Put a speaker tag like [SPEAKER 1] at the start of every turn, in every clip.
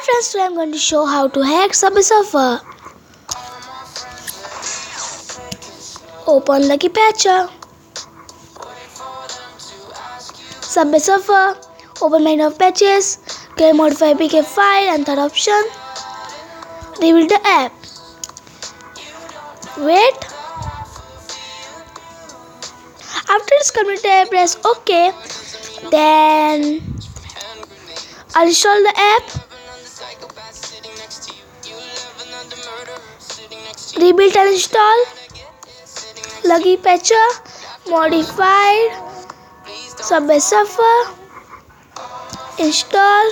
[SPEAKER 1] friends, today I'm going to show how to hack Subway Surfer. Open Lucky Patcher. Subway Surfer. Open menu of patches. Create modify APK file and third option. Rebuild the app. Wait. After it's completed, press OK. Then uninstall the app. Rebuild and install Lucky Patcher, modified Subway Surfer, install.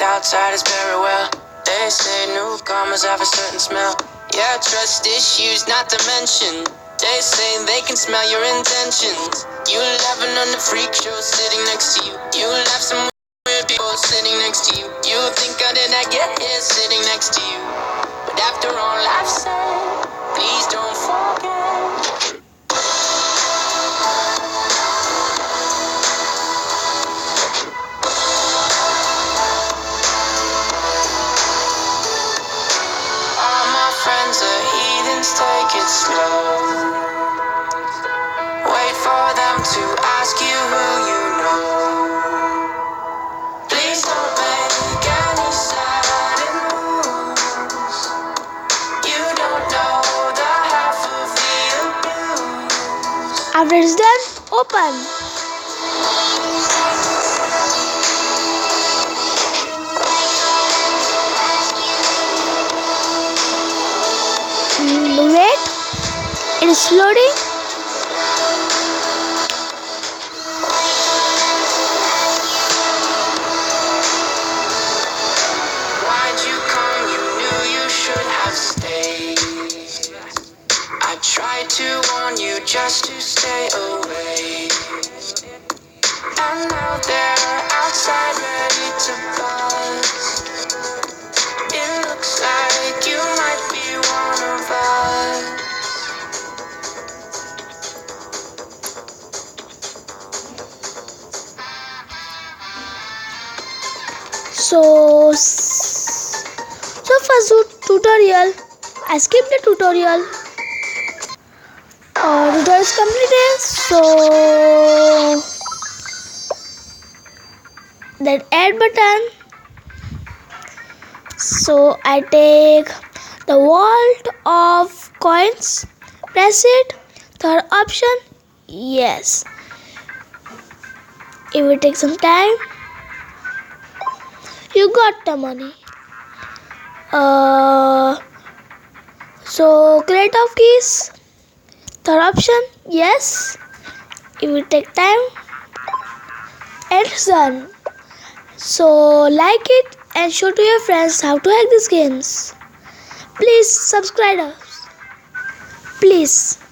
[SPEAKER 2] Outsiders very well. They say newcomers have a certain smell. Yeah, trust issues not to mention. They say they can smell your intentions. You laughing on the freak show sitting next to you. You laugh some weird people sitting next to you. You think how did I get here sitting next to you? But after all I've said, please don't forget. Take it slow. Wait for them to ask you who you know. Please don't make any sudden moves. You don't know the half of the abuse.
[SPEAKER 1] After it's done, open. Wait, it is loading.
[SPEAKER 2] Why'd you come? You knew you should have stayed. I tried to warn you just to stay away. And now they're outside ready to buzz. It looks like you might be one of us.
[SPEAKER 1] So first tutorial. I skipped the tutorial. Tutorial is completed. So that add button. So I take the vault of coins. Press it. Third option. Yes. It will take some time. You got the money. So create of keys. Third option, yes. It will take time. And it's done. So like it and show to your friends how to hack these games. Please subscribe us. Please.